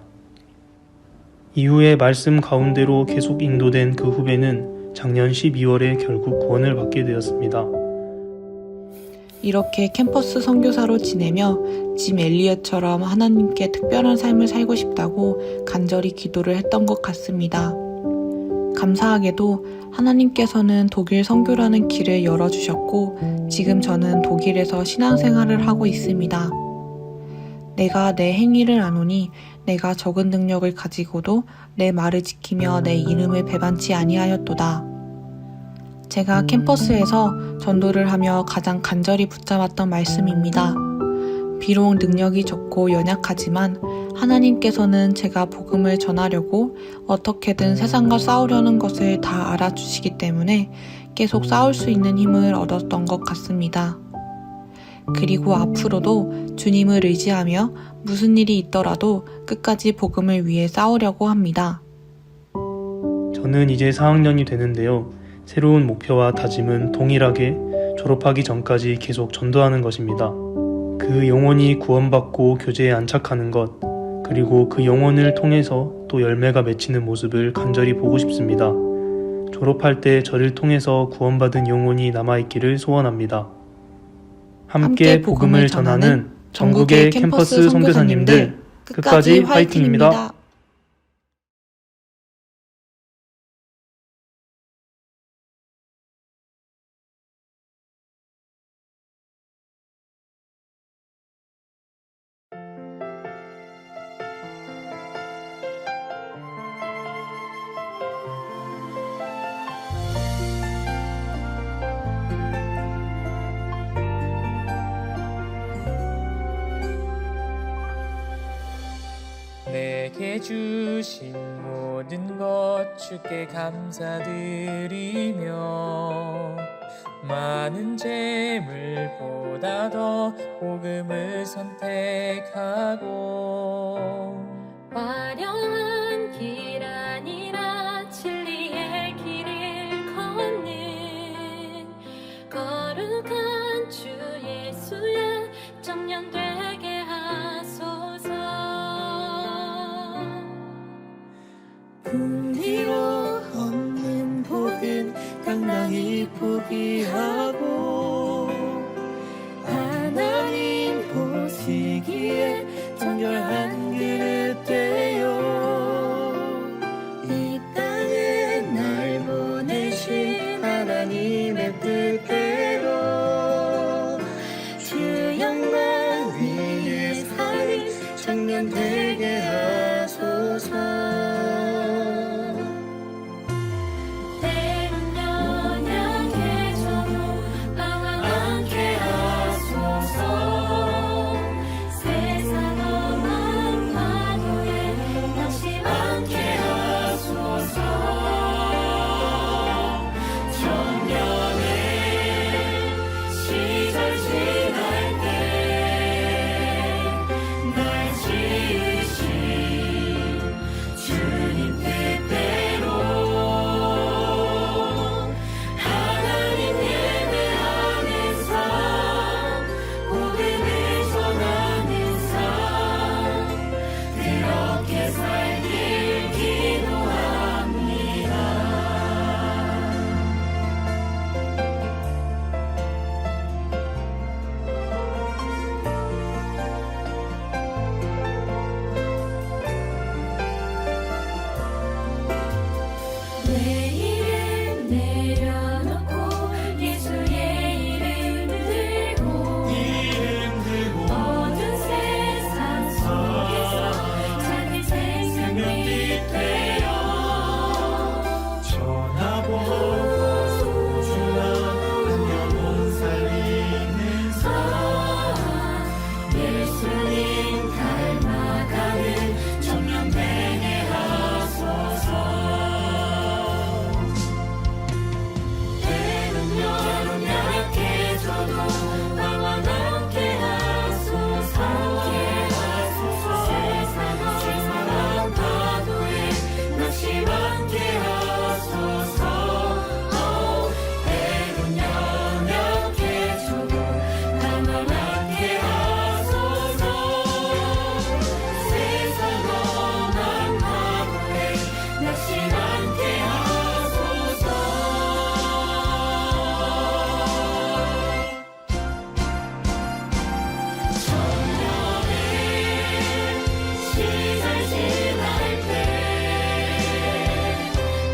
이후에 말씀 가운데로 계속 인도된 그 후배는 작년 12월에 결국 구원을 받게 되었습니다. 이렇게 캠퍼스 선교사로 지내며 짐 엘리엇처럼 하나님께 특별한 삶을 살고 싶다고 간절히 기도를 했던 것 같습니다. 감사하게도 하나님께서는 독일 선교라는 길을 열어주셨고 지금 저는 독일에서 신앙생활을 하고 있습니다. 내가 내 행위를 아노니 내가 적은 능력을 가지고도 내 말을 지키며 내 이름을 배반치 아니하였도다. 제가 캠퍼스에서 전도를 하며 가장 간절히 붙잡았던 말씀입니다. 비록 능력이 적고 연약하지만 하나님께서는 제가 복음을 전하려고 어떻게든 세상과 싸우려는 것을 다 알아주시기 때문에 계속 싸울 수 있는 힘을 얻었던 것 같습니다. 그리고 앞으로도 주님을 의지하며 무슨 일이 있더라도 끝까지 복음을 위해 싸우려고 합니다. 저는 이제 4학년이 되는데요. 새로운 목표와 다짐은 동일하게 졸업하기 전까지 계속 전도하는 것입니다. 그 영혼이 구원받고 교제에 안착하는 것, 그리고 그 영혼을 통해서 또 열매가 맺히는 모습을 간절히 보고 싶습니다. 졸업할 때 저를 통해서 구원받은 영혼이 남아있기를 소원합니다. 함께 복음을 전하는 전국의 캠퍼스 선교사님들 끝까지 화이팅입니다. 내게 주신 모든 것 주께 감사드리며 많은 재물보다 더 복음을 선택하고 화려한 길 아니라 진리의 길을 걷는 거룩한 주 예수의 청년 되게 하소서. 풍리로 얻는 복은 당당히 포기하고 하나님 보시기에 정결한 그릇 되어 이 땅에 날 보내신 하나님의 뜻대로 주 영광 위에 사는 청년 되게 하소서. 때론 연약해져도 방황하게 하소서. 세상 험한 파도에 낙심하게 하소서. 청년의 시절 지날 때 날 지으신 주님 뜻대로 하나님 예배하는 삶, 복음을 전하는 삶, 그렇게 살길 기도합니다. 내 이름 내려놓고 예수의 이름 들고 어두운 세상 속에서 작은 생명빛 되어 전하고 소중한 한 영혼 살리는 삶 예수님 닮아가는 청년 되게 하소서. 때론 연약해져도 방황하게 하소서. 세상 험한 파도에 낙심하게 하소서. 때론 연약해져도 방황하게 하소서. 세상 험한 파도에 낙심하게 하소서. 청년의 시절 지날 때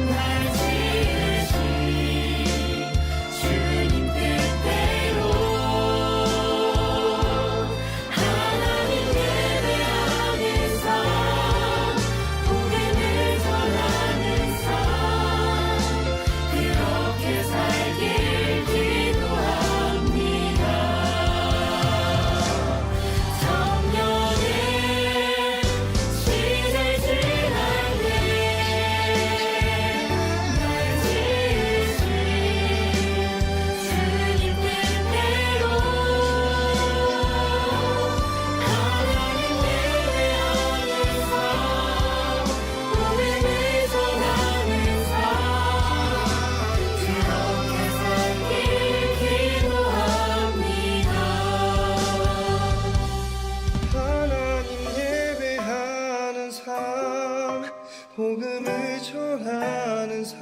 날 지으신 주님 뜻대로 하나님 예배하는 삶, 복음을 전하는 삶, 그렇게 살길 기도합니다. 청년의 시절 지날 때 날 지으신 주님 뜻대로 하나님 예배하는 삶, 복음을 전하는 삶, 그렇게 살길 기도합니다. 하나님 예배하는 삶 복음을 전하는 삶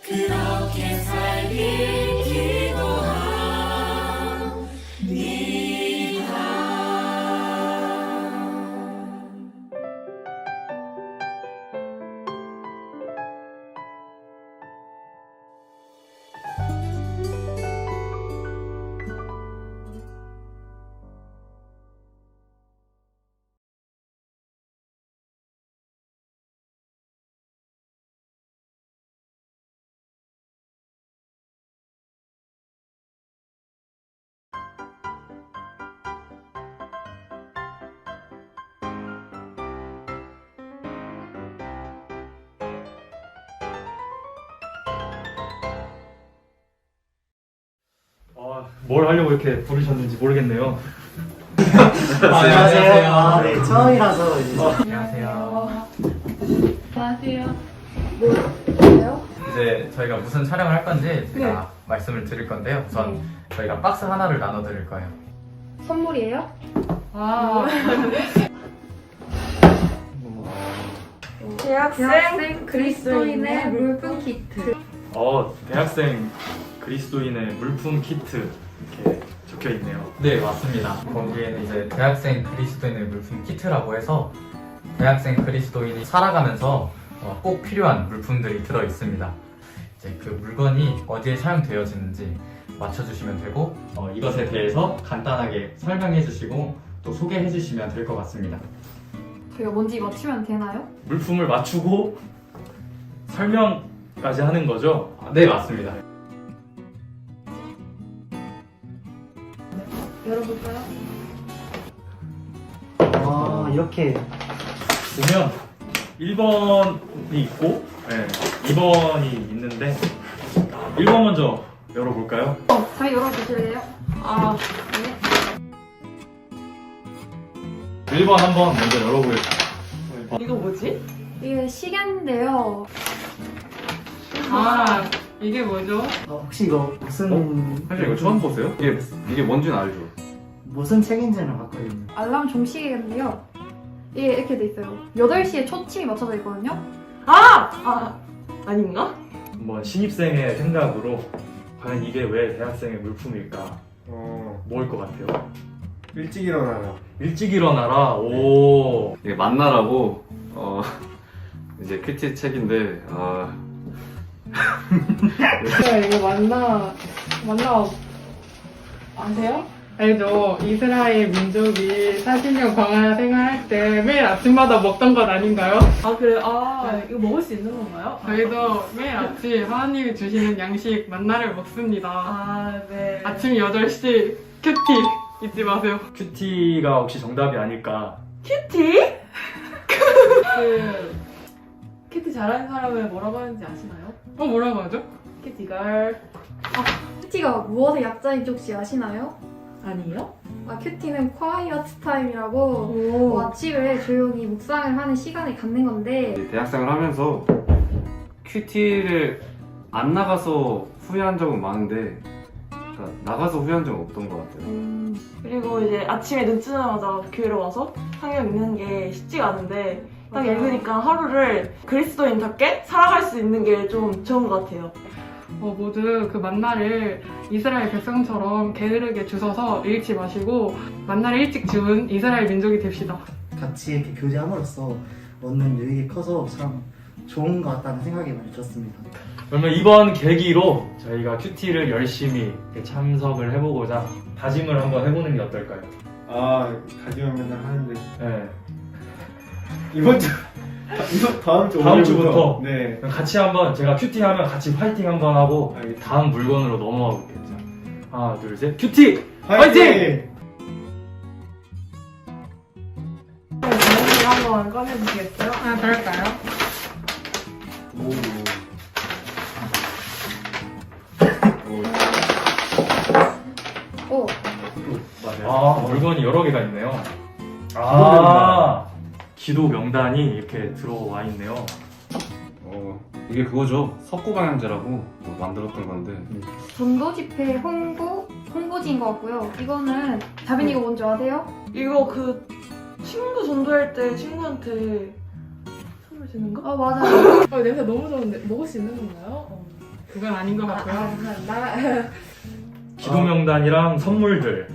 그렇게 살길 뭘 하려고 이렇게 부르셨는지 모르겠네요. 안녕하세요. 네, 처음이라서 이제. 안녕하세요. 안녕하세요. 뭐요? 이제 저희가 무슨 촬영을 할 건지 제가 말씀을 드릴 건데요. 우선 저희가 박스 하나를 나눠 드릴 거예요. 선물이에요? 아, 대학생 그리스도인의 물품 키트. 대학생 그리스도인의 물품 키트 이렇게 적혀 있네요. 네, 맞습니다. 거기에는 이제 대학생 그리스도인의 물품 키트라고 해서 대학생 그리스도인이 살아가면서 꼭 필요한 물품들이 들어 있습니다. 이제 그 물건이 어디에 사용되어지는지 맞춰주시면 되고 이것에 대해서 간단하게 설명해 주시고 또 소개해 주시면 될 것 같습니다. 제가 뭔지 맞추면 되나요? 물품을 맞추고 설명까지 하는 거죠? 네, 맞습니다. 열어볼까요? 아, 이렇게. 보면 1번이 있고 2번이 있는데 1번 먼저 열어볼까요? 잘 열어주실래요? 아, 네. 1번 한번 먼저 열어보겠습니다. 이거 뭐지? 이게 시계인데요. 아, 이게 뭐죠? 혹시 이거 무슨. 사실 이거 처음 보세요? 이게 뭔지는 알죠? 무슨 책인지는 봤거든요. 알람 종시계인데요. 이게 이렇게 돼 있어요. 8시에 초침이 맞춰져 있거든요. 아닌가? 한번 신입생의 생각으로 과연 이게 왜 대학생의 물품일까? 뭐일 것 같아요? 일찍 일어나라. 일찍 일어나라. 오. 이게 만나라고 이제 큐티 책인데 이거 만나 아세요? 알죠? 이스라엘 민족이 40년 광야 생활할 때 매일 아침마다 먹던 것 아닌가요? 아 그래? 이거 먹을 수 있는 건가요? 저희도 매일 아침 하나님이 주시는 양식 만나를 먹습니다. 네. 아침 8시 큐티 잊지 마세요. 큐티가 혹시 정답이 아닐까? 큐티? 큐티 잘하는 사람을 뭐라고 하는지 아시나요? 뭐라고 하죠? 큐티걸. 큐티가 무엇의 약자인지 혹시 아시나요? 아니요? 큐티는 quiet time이라고 아침에 조용히 묵상을 하는 시간을 갖는 건데 대학생을 하면서 큐티를 안 나가서 후회한 적은 많은데 나가서 후회한 적은 없던 것 같아요. 그리고 이제 아침에 눈 뜨자마자 교회로 와서 성경 읽는 게 쉽지가 않은데 딱 읽으니까 하루를 그리스도인답게 살아갈 수 있는 게 좀 좋은 것 같아요. 모두 그 만나를 이스라엘 백성처럼 게으르게 주워서 잃지 마시고 만나를 일찍 주운 이스라엘 민족이 됩시다. 같이 이렇게 교제함으로써 얻는 유익이 커서 참 좋은 것 같다는 생각이 많이 들었습니다. 그러면 이번 계기로 저희가 큐티를 열심히 이렇게 참석을 해보고자 다짐을 한번 해보는 게 어떨까요? 다짐을 맨날 하는데 네. 다음 주부터? 네. 그럼 같이 한번 제가 큐티 하면 같이 파이팅 한번 하고 다음 물건으로 넘어가 볼게요. 자, 하나, 둘, 셋, 큐티! 파이팅! 한번 꺼내주시겠어요? 그럴까요? 오, 물건이 여러 개가 있네요. 기도 명단이 이렇게 들어와 있네요. 이게 그거죠. 석고방향제라고 만들었던 건데 전도 집회 홍보지인 것 같고요. 이거는 자빈 이거 뭔지 아세요? 이거 그 친구 전도할 때 친구한테 선물 주는 거? 맞아요. 냄새 너무 좋은데 먹을 수 있는 건가요? 그건 아닌 것 같고요. 감사합니다. 기도 명단이랑 선물들.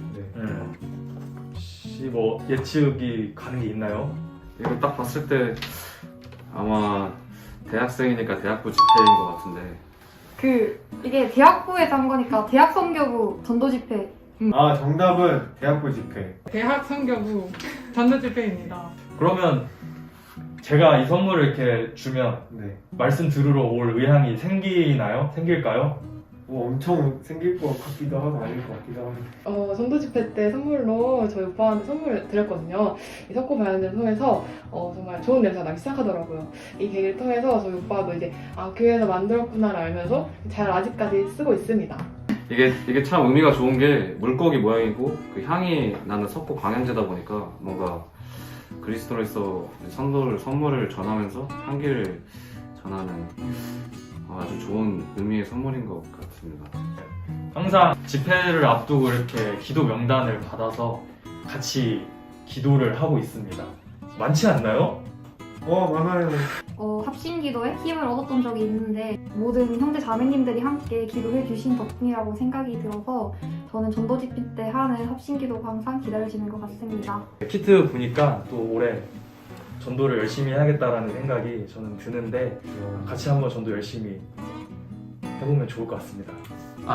혹시 뭐 예측이 가는 게 있나요? 이거 딱 봤을 때 아마 대학생이니까 대학부 집회인 것 같은데 이게 대학부에서 한 거니까 대학 선교부 전도 집회. 정답은 대학부 집회. 대학 선교부 전도 집회입니다. 그러면 제가 이 선물을 이렇게 주면 말씀 들으러 올 의향이 생길까요? 엄청 생길 것 같기도 하고 아닐 것 같기도 하고. 전도 집회 때 선물로 저희 오빠한테 선물을 드렸거든요. 이 석고 방향제를 통해서 정말 좋은 냄새가 나기 시작하더라고요. 이 계기를 통해서 저희 오빠도 이제 교회에서 만들었구나를 알면서 잘 아직까지 쓰고 있습니다. 이게 참 의미가 좋은 게 물고기 모양이고 그 향이 나는 석고 방향제다 보니까 뭔가 그리스도로서 선물을 전하면서 향기를 전하는 아주 좋은 의미의 선물인 것 같습니다. 항상 집회를 앞두고 이렇게 기도 명단을 받아서 같이 기도를 하고 있습니다. 많지 않나요? 많아요. 합심기도에 힘을 얻었던 적이 있는데 모든 형제 자매님들이 함께 기도해 주신 덕분이라고 생각이 들어서 저는 전도 집회 때 하는 합심기도가 항상 기다려지는 것 같습니다. 키트 보니까 또 올해 전도를 열심히 해야겠다라는 생각이 저는 드는데 같이 한번 전도 열심히 해보면 좋을 것 같습니다.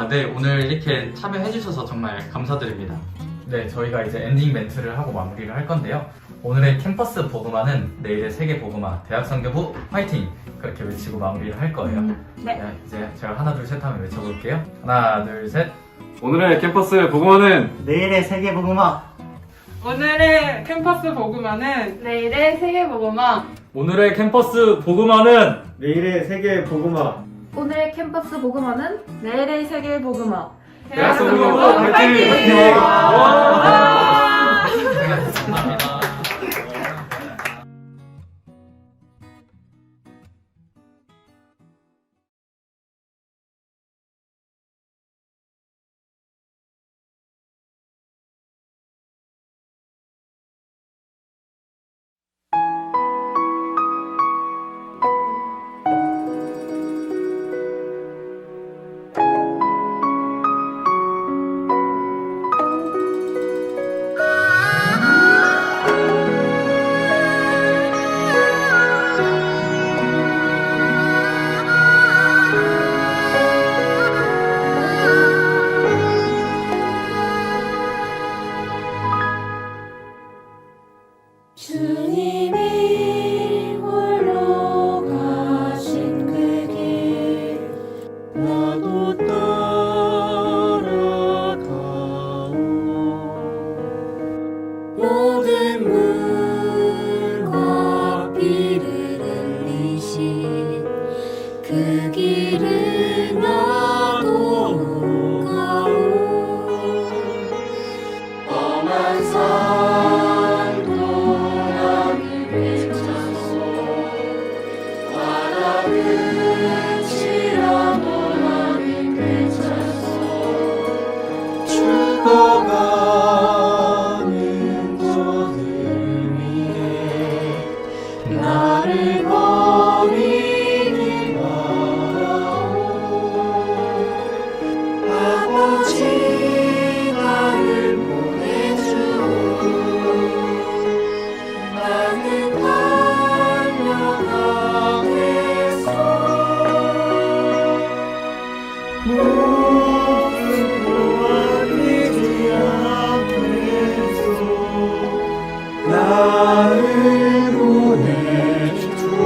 네, 오늘 이렇게 참여해주셔서 정말 감사드립니다. 네, 저희가 이제 엔딩 멘트를 하고 마무리를 할 건데요. 오늘의 캠퍼스 복음화는 내일의 세계 복음화, 대학선교부 화이팅! 그렇게 외치고 마무리를 할 거예요. 네, 이제 제가 하나 둘 셋 하면 외쳐볼게요. 하나 둘 셋. 오늘의 캠퍼스 복음화는 내일의 세계 복음화. 오늘의 캠퍼스 복음화는 내일의 세계 복음화. 오늘의 캠퍼스 복음화는 내일의 세계 복음화. 오늘의 캠퍼스 복음화는 내일의 세계 복음화. 대학선교부 화이팅! 감사합니다. 주님이 홀로 가신 그 길 나도 따라가오. 모든 물과 피를 흘리신 그 길을 나도 가오. 험한 산도 나를 괜찮소. 바다 끝이라도 나를 괜찮소. 죽어가는 저들 위해 나를 버리지 말아오. 아버지 나를 보내주오. 나는 달려가겠소. 모든 보아리지 않겠소. 나를 보내주오.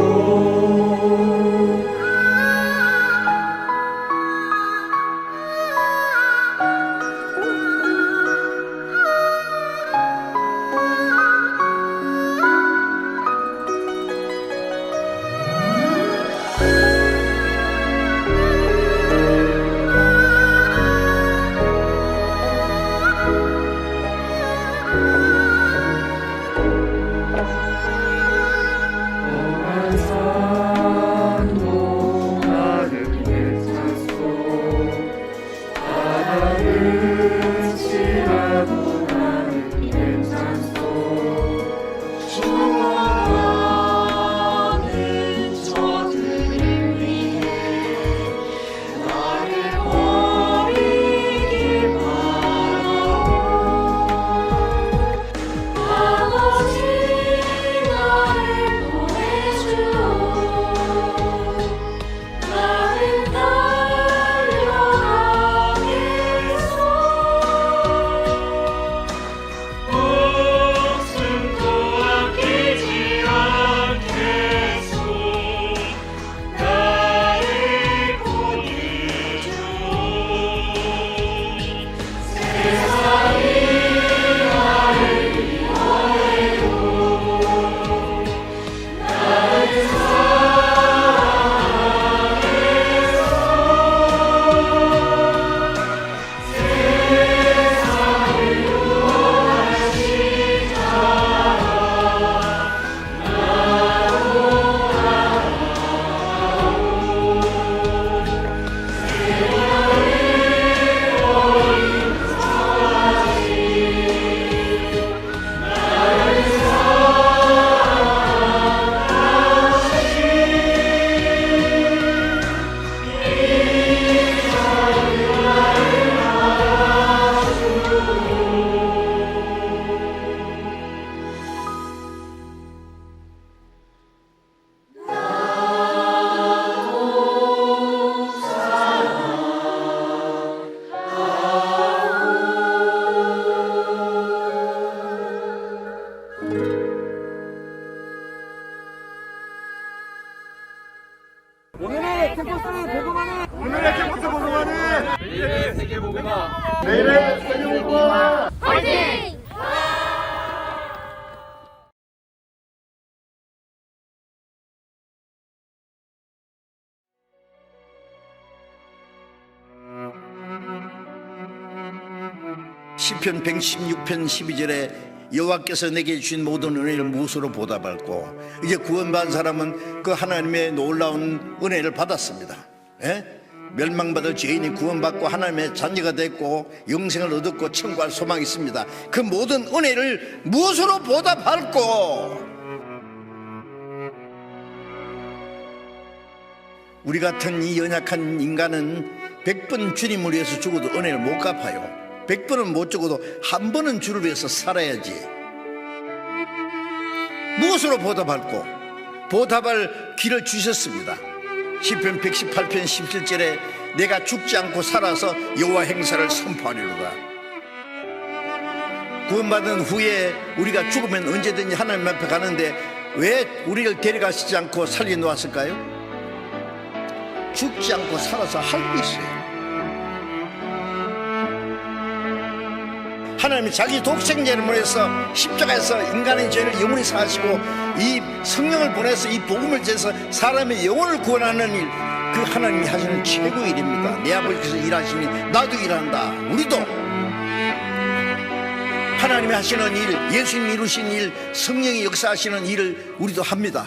캠퍼스 복음하는 오늘의 캠퍼스 복음하는 내일의 세계 복음화 내일의 세계 복음화 화이팅! 시편 116편 12절에 여호와께서 내게 주신 모든 은혜를 무엇으로 보답할꼬. 이제 구원받은 사람은 그 하나님의 놀라운 은혜를 받았습니다. 예? 멸망받을 죄인이 구원받고 하나님의 자녀가 됐고 영생을 얻었고 천국할 소망이 있습니다. 그 모든 은혜를 무엇으로 보답할꼬. 우리 같은 이 연약한 인간은 100번 주님을 위해서 죽어도 은혜를 못 갚아요. 100번은 못 죽어도 한 번은 주를 위해서 살아야지. 무엇으로 보답할꼬? 보답할 길을 주셨습니다. 시편 118편 17절에 내가 죽지 않고 살아서 여호와 행사를 선포하리로다. 구원받은 후에 우리가 죽으면 언제든지 하나님 앞에 가는데 왜 우리를 데려가시지 않고 살려놓았을까요? 죽지 않고 살아서 할 게 있어요. 하나님이 자기 독생자를 보내서 십자가에서 인간의 죄를 영원히 사하시고 이 성령을 보내서 이 복음을 제해서 사람의 영혼을 구원하는 일, 그 하나님이 하시는 최고의 일입니다. 내 아버지께서 일하시니 나도 일한다. 우리도 하나님이 하시는 일, 예수님이 이루신 일, 성령이 역사하시는 일을 우리도 합니다.